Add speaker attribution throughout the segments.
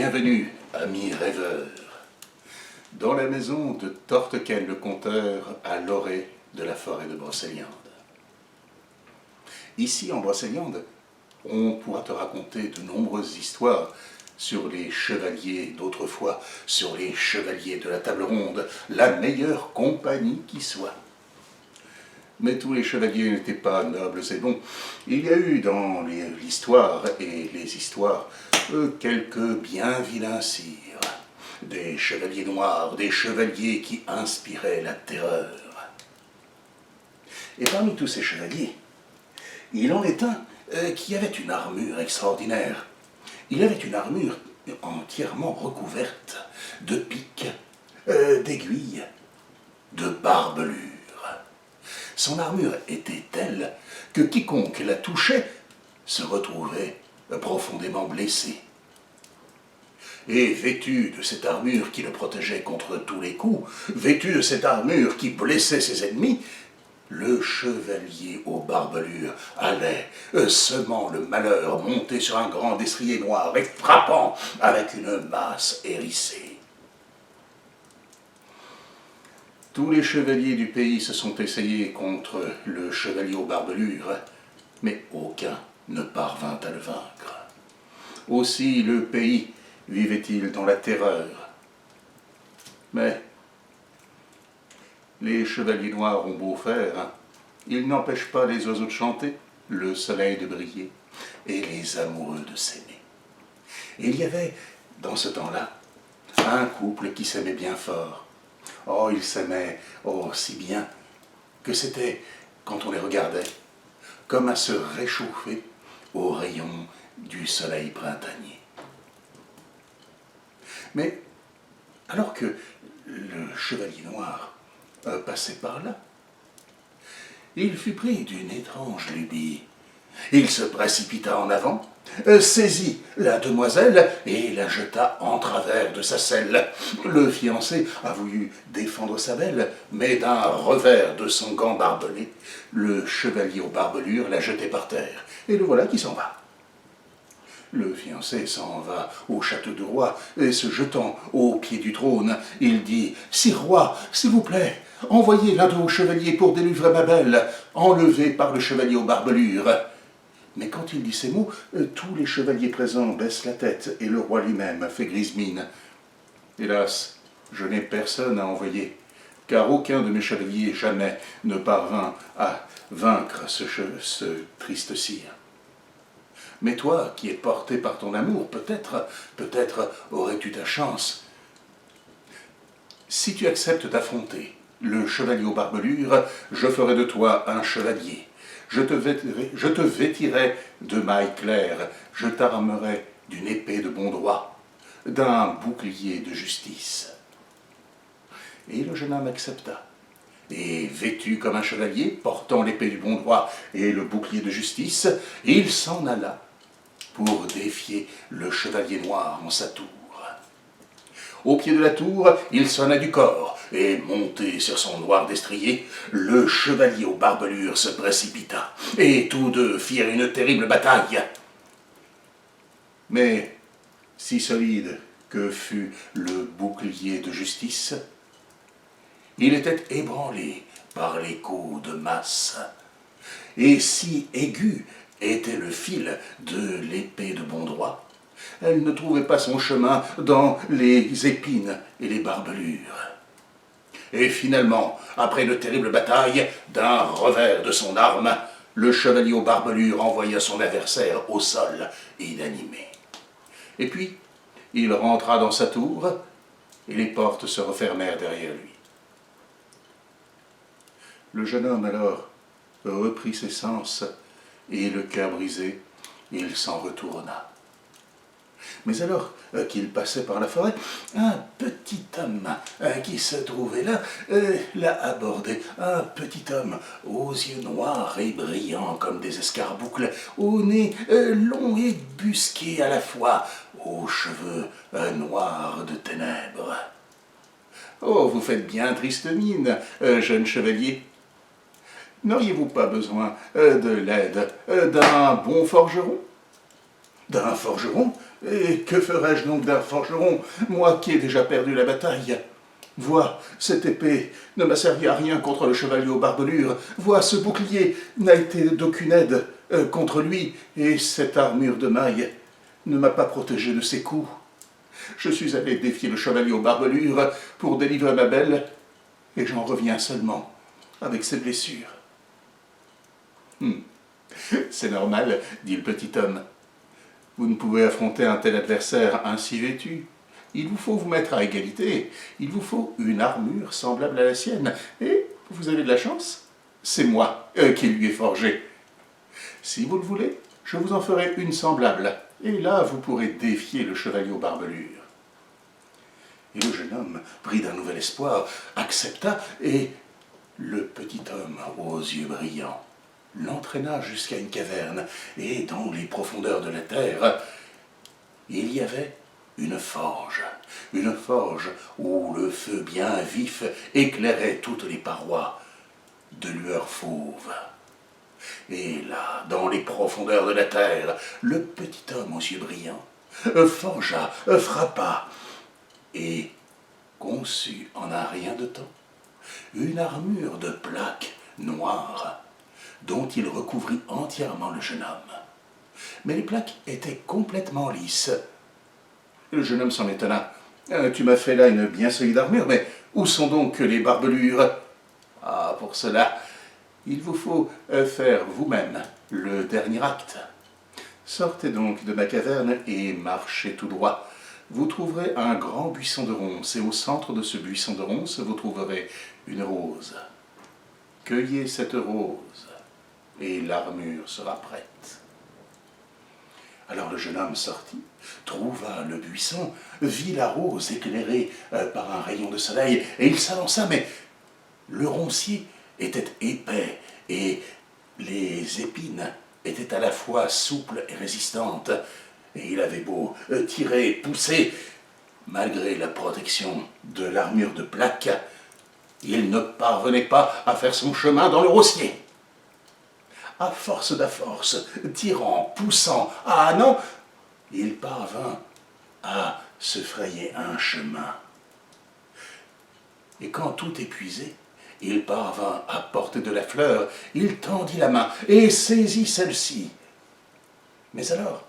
Speaker 1: Bienvenue, amis rêveurs, dans la maison de Tortequel le conteur à l'orée de la forêt de Brocéliande. Ici, en Brocéliande, on pourra te raconter de nombreuses histoires sur les chevaliers d'autrefois, sur les chevaliers de la table ronde, la meilleure compagnie qui soit. Mais tous les chevaliers n'étaient pas nobles et bons. Il y a eu dans l'histoire et les histoires quelques bien vilains sires, des chevaliers noirs, des chevaliers qui inspiraient la terreur. Et parmi tous ces chevaliers, il en est un qui avait une armure extraordinaire. Il avait une armure entièrement recouverte de piques, d'aiguilles, de barbelures. Son armure était telle que quiconque la touchait se retrouvait profondément blessé. Et vêtu de cette armure qui le protégeait contre tous les coups, vêtu de cette armure qui blessait ses ennemis, le chevalier aux barbelures allait, semant le malheur, monter sur un grand destrier noir et frappant avec une masse hérissée. Tous les chevaliers du pays se sont essayés contre le chevalier aux barbelures, mais aucun ne parvint à le vaincre. Aussi le pays vivait-il dans la terreur. Mais les chevaliers noirs ont beau faire, ils n'empêchent pas les oiseaux de chanter, le soleil de briller et les amoureux de s'aimer. Et il y avait, dans ce temps-là, un couple qui s'aimait bien fort. Oh, ils s'aimaient, oh, si bien, que c'était, quand on les regardait, comme à se réchauffer aux rayons du soleil printanier. Mais, alors que le chevalier noir passait par là, il fut pris d'une étrange lubie. Il se précipita en avant, saisit la demoiselle et la jeta en travers de sa selle. Le fiancé a voulu défendre sa belle, mais d'un revers de son gant barbelé, le chevalier aux barbelures l'a jeté par terre, et le voilà qui s'en va. Le fiancé s'en va au château du roi, et se jetant au pied du trône, il dit « Sire roi, s'il vous plaît, envoyez l'un de vos chevaliers pour délivrer ma belle, enlevée par le chevalier aux barbelures. » Mais quand il dit ces mots, tous les chevaliers présents baissent la tête, et le roi lui-même fait grise mine. Hélas, je n'ai personne à envoyer, car aucun de mes chevaliers jamais ne parvint à vaincre ce triste sire. Mais toi, qui es porté par ton amour, peut-être aurais-tu ta chance. Si tu acceptes d'affronter le chevalier aux barbelures, je ferai de toi un chevalier. Je te vêtirai de mailles claires, je t'armerai d'une épée de bon droit, d'un bouclier de justice. Et le jeune homme accepta. Et vêtu comme un chevalier, portant l'épée du bon droit et le bouclier de justice, il s'en alla pour défier le chevalier noir en sa tour. Au pied de la tour, il sonna du corps, et monté sur son noir destrier, le chevalier aux barbelures se précipita, et tous deux firent une terrible bataille. Mais, si solide que fut le bouclier de justice, il était ébranlé par les coups de masse, et si aigu était le fil de l'épée de bon droit, elle ne trouvait pas son chemin dans les épines et les barbelures. Et finalement, après une terrible bataille, d'un revers de son arme, le chevalier aux barbelures envoya son adversaire au sol inanimé. Et puis, il rentra dans sa tour, et les portes se refermèrent derrière lui. Le jeune homme alors reprit ses sens, et le cœur brisé, il s'en retourna. Mais alors qu'il passait par la forêt, un petit homme qui se trouvait là l'a abordé. Un petit homme aux yeux noirs et brillants comme des escarboucles, au nez long et busqué à la fois, aux cheveux noirs de ténèbres. « Oh, vous faites bien triste mine, jeune chevalier. N'auriez-vous pas besoin de l'aide d'un bon forgeron ? d'un forgeron? Et que ferais-je donc d'un forgeron, moi qui ai déjà perdu la bataille? Vois, cette épée ne m'a servi à rien contre le chevalier aux barbelures. Vois, ce bouclier n'a été d'aucune aide contre lui, et cette armure de maille ne m'a pas protégé de ses coups. Je suis allé défier le chevalier aux barbelures pour délivrer ma belle, et j'en reviens seulement avec ses blessures. C'est normal, dit le petit homme. Vous ne pouvez affronter un tel adversaire ainsi vêtu. Il vous faut vous mettre à égalité. Il vous faut une armure semblable à la sienne. Et vous avez de la chance. C'est moi qui lui ai forgé. Si vous le voulez, je vous en ferai une semblable. Et là, vous pourrez défier le chevalier aux barbelures. Et le jeune homme, pris d'un nouvel espoir, accepta, et le petit homme aux yeux brillants l'entraîna jusqu'à une caverne, et dans les profondeurs de la terre, il y avait une forge où le feu bien vif éclairait toutes les parois de lueur fauve. Et là, dans les profondeurs de la terre, le petit homme aux yeux brillants forgea, frappa, et conçut en un rien de temps une armure de plaques noires dont il recouvrit entièrement le jeune homme. Mais les plaques étaient complètement lisses. Le jeune homme s'en étonna. « Tu m'as fait là une bien solide armure, mais où sont donc les barbelures ?»« Ah, pour cela, il vous faut faire vous-même le dernier acte. Sortez donc de ma caverne et marchez tout droit. Vous trouverez un grand buisson de ronces, et au centre de ce buisson de ronces, vous trouverez une rose. Cueillez cette rose, et l'armure sera prête. » Alors le jeune homme sortit, trouva le buisson, vit la rose éclairée par un rayon de soleil, et il s'avança, mais le roncier était épais, et les épines étaient à la fois souples et résistantes, et il avait beau tirer, pousser, malgré la protection de l'armure de plaque, il ne parvenait pas à faire son chemin dans le roncier. À force tirant, poussant, non, il parvint à se frayer un chemin. Et quand tout épuisé, il parvint à porter de la fleur, il tendit la main et saisit celle-ci. Mais alors,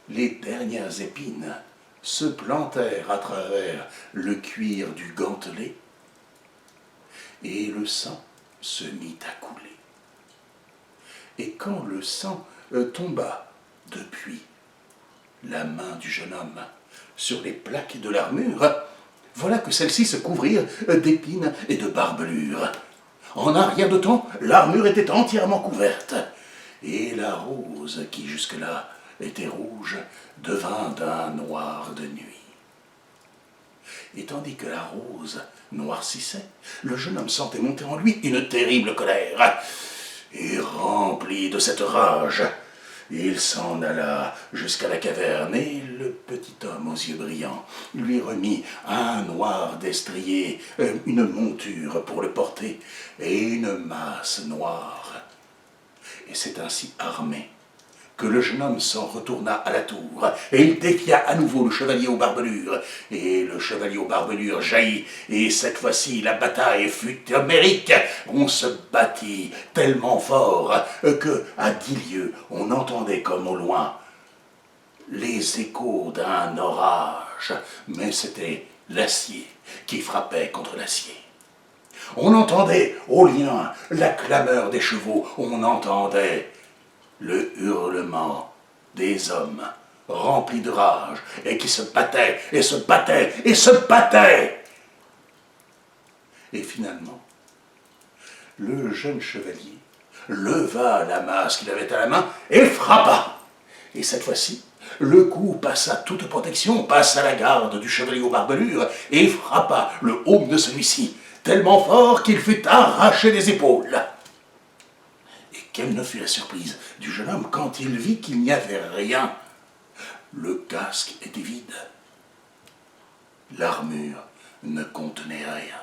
Speaker 1: les dernières épines se plantèrent à travers le cuir du gantelet, et le sang se mit à couler. Et quand le sang tomba depuis la main du jeune homme sur les plaques de l'armure, voilà que celles-ci se couvrirent d'épines et de barbelures. En un rien de temps, l'armure était entièrement couverte, et la rose, qui jusque-là était rouge, devint d'un noir de nuit. Et tandis que la rose noircissait, le jeune homme sentait monter en lui une terrible colère. Et rempli de cette rage, il s'en alla jusqu'à la caverne, et le petit homme aux yeux brillants lui remit un noir destrier, une monture pour le porter, et une masse noire. Et c'est ainsi armé que le jeune homme s'en retourna à la tour, et il défia à nouveau le chevalier aux barbelures. Et le chevalier aux barbelures jaillit, et cette fois-ci la bataille fut homérique. On se battit tellement fort que, à 10 lieues, on entendait comme au loin les échos d'un orage, mais c'était l'acier qui frappait contre l'acier. On entendait au loin la clameur des chevaux, on entendait le hurlement des hommes remplis de rage et qui se battaient et se battaient et se battaient. Et finalement, le jeune chevalier leva la masse qu'il avait à la main et frappa. Et cette fois-ci, le coup passa toute protection, passa la garde du chevalier aux barbelures et frappa le aume de celui-ci, tellement fort qu'il fut arraché des épaules. Et quelle ne fut la surprise du jeune homme quand il vit qu'il n'y avait rien. Le casque était vide. L'armure ne contenait rien.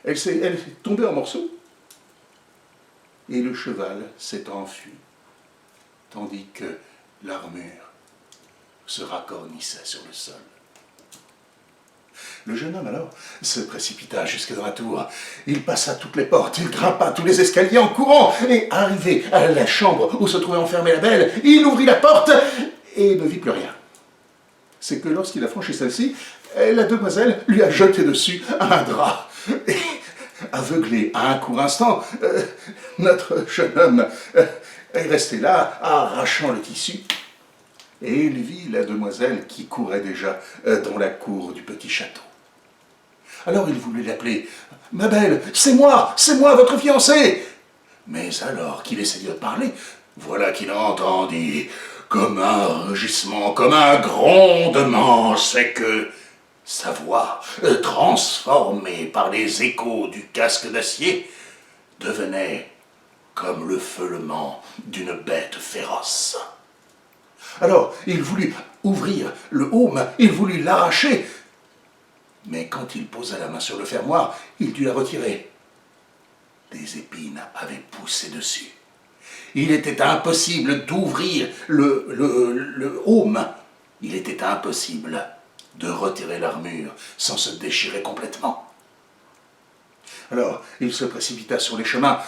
Speaker 1: Elle s'est tombée en morceaux, et le cheval s'est enfui, tandis que l'armure se racornissait sur le sol. Le jeune homme, alors, se précipita jusque dans la tour. Il passa toutes les portes, il grimpa tous les escaliers en courant, et arrivé à la chambre où se trouvait enfermée la belle, il ouvrit la porte et ne vit plus rien. C'est que lorsqu'il a franchi celle-ci, la demoiselle lui a jeté dessus un drap. Et, aveuglé à un court instant, notre jeune homme est resté là, arrachant le tissu, et il vit la demoiselle qui courait déjà dans la cour du petit château. Alors il voulut l'appeler. « Ma belle, c'est moi, votre fiancé !» Mais alors qu'il essayait de parler, voilà qu'il entendit, comme un rugissement, comme un grondement, c'est que sa voix, transformée par les échos du casque d'acier, devenait comme le feulement d'une bête féroce. Alors il voulut ouvrir le haume, il voulut l'arracher, mais quand il posa la main sur le fermoir, il dut la retirer. Des épines avaient poussé dessus. Il était impossible d'ouvrir le haume. Il était impossible de retirer l'armure sans se déchirer complètement. Alors, il se précipita sur les chemins.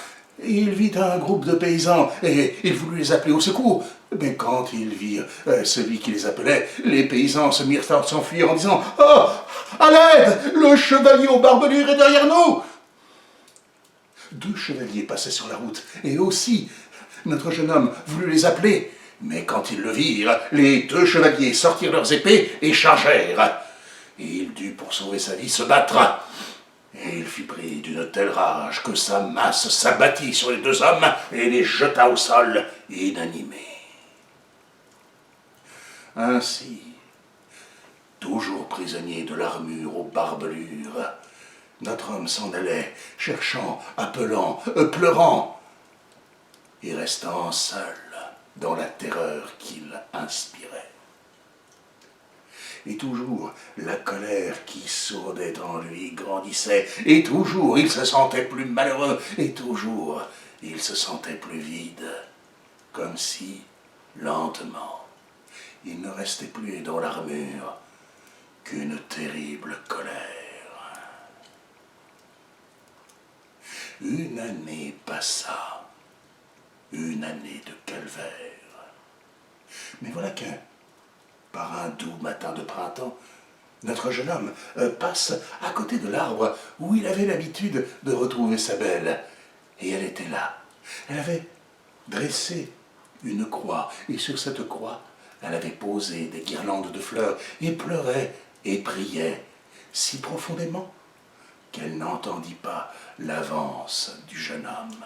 Speaker 1: Il vit un groupe de paysans et il voulut les appeler au secours. Mais quand ils virent celui qui les appelait, les paysans se mirent à s'enfuir en disant « Oh, à l'aide! Le chevalier aux barbelures est derrière nous !» 2 chevaliers passaient sur la route, et aussi notre jeune homme voulut les appeler. Mais quand ils le virent, les 2 chevaliers sortirent leurs épées et chargèrent. Et il dut, pour sauver sa vie, se battre. Et il fut pris d'une telle rage que sa masse s'abattit sur les 2 hommes et les jeta au sol, inanimés. Ainsi, toujours prisonnier de l'armure aux barbelures, notre homme s'en allait, cherchant, appelant, pleurant, et restant seul dans la terreur qu'il inspirait. Et toujours la colère qui sourdait en lui grandissait, et toujours il se sentait plus malheureux, et toujours il se sentait plus vide, comme si, lentement, il ne restait plus dans l'armure qu'une terrible colère. Une année passa, une année de calvaire. Mais voilà que, par un doux matin de printemps, notre jeune homme passe à côté de l'arbre où il avait l'habitude de retrouver sa belle. Et elle était là. Elle avait dressé une croix, et sur cette croix, elle avait posé des guirlandes de fleurs, et pleurait et priait si profondément qu'elle n'entendit pas l'avance du jeune homme.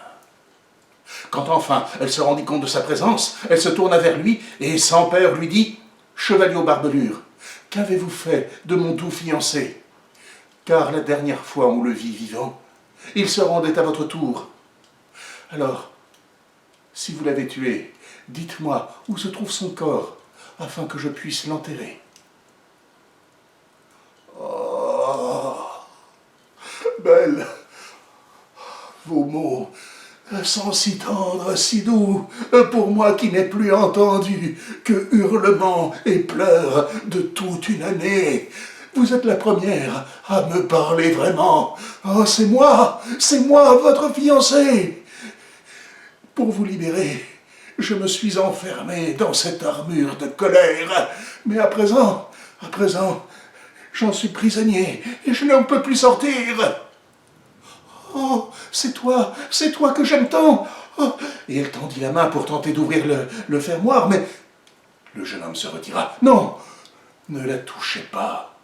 Speaker 1: Quand enfin elle se rendit compte de sa présence, elle se tourna vers lui et sans peur lui dit « Chevalier aux barbelures, qu'avez-vous fait de mon doux fiancé? Car la dernière fois on le vit vivant, il se rendait à votre tour. Alors, si vous l'avez tué, dites-moi où se trouve son corps, afin que je puisse l'enterrer. » Oh, belle, vos mots sont si tendres, si doux, pour moi qui n'ai plus entendu que hurlements et pleurs de toute une année. Vous êtes la première à me parler vraiment. Oh, c'est moi, votre fiancé. Pour vous libérer, je me suis enfermé dans cette armure de colère. Mais à présent, j'en suis prisonnier et je n'en peux plus sortir. Oh, c'est toi que j'aime tant. Oh. Et elle tendit la main pour tenter d'ouvrir le fermoir, mais le jeune homme se retira. Non, ne la touchez pas,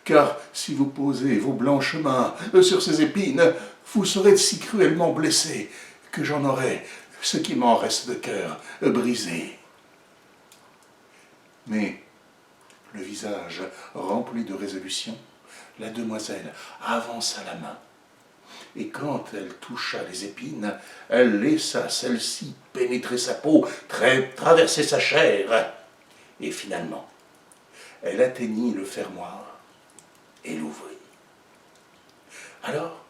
Speaker 1: car si vous posez vos blanches mains sur ces épines, vous serez si cruellement blessé que j'en aurai ce qui m'en reste de cœur brisé. Mais, le visage rempli de résolution, la demoiselle avança la main, et quand elle toucha les épines, elle laissa celle-ci pénétrer sa peau, traverser sa chair, et finalement, elle atteignit le fermoir et l'ouvrit. Alors,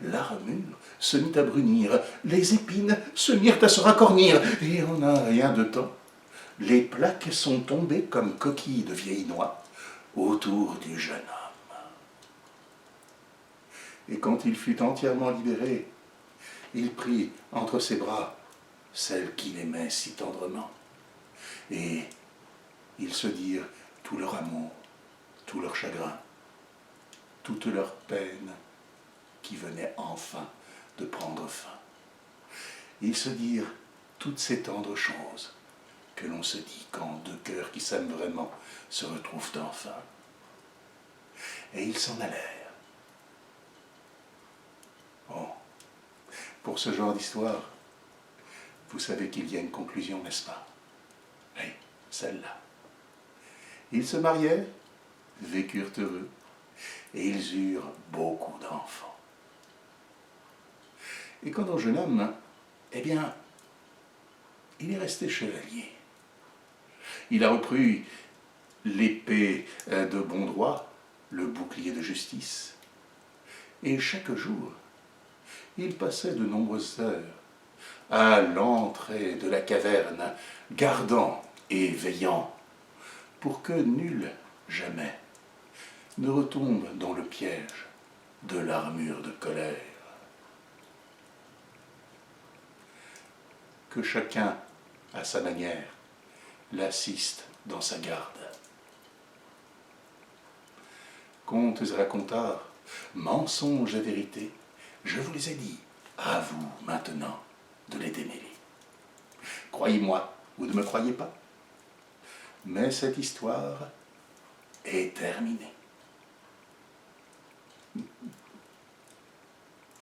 Speaker 1: l'armure se mit à brunir, les épines se mirent à se racornir, et en un rien de temps, les plaques sont tombées comme coquilles de vieilles noix autour du jeune homme. Et quand il fut entièrement libéré, il prit entre ses bras celle qu'il aimait si tendrement. Et ils se dirent tout leur amour, tout leur chagrin, toute leur peine qui venait enfin de prendre fin. Ils se dirent toutes ces tendres choses que l'on se dit quand deux cœurs qui s'aiment vraiment se retrouvent enfin. Et ils s'en allèrent. Oh, pour ce genre d'histoire, vous savez qu'il y a une conclusion, n'est-ce pas? Oui, celle-là. Ils se marièrent, vécurent heureux, et ils eurent beaucoup d'enfants. Et quant au jeune homme, eh bien, il est resté chevalier. Il a repris l'épée de bon droit, le bouclier de justice. Et chaque jour, il passait de nombreuses heures à l'entrée de la caverne, gardant et veillant, pour que nul jamais ne retombe dans le piège de l'armure de colère. Que chacun, à sa manière, l'assiste dans sa garde. Contes et racontars, mensonges et vérités, je vous les ai dit, à vous maintenant de les démêler. Croyez-moi, ou ne me croyez pas, mais cette histoire est terminée.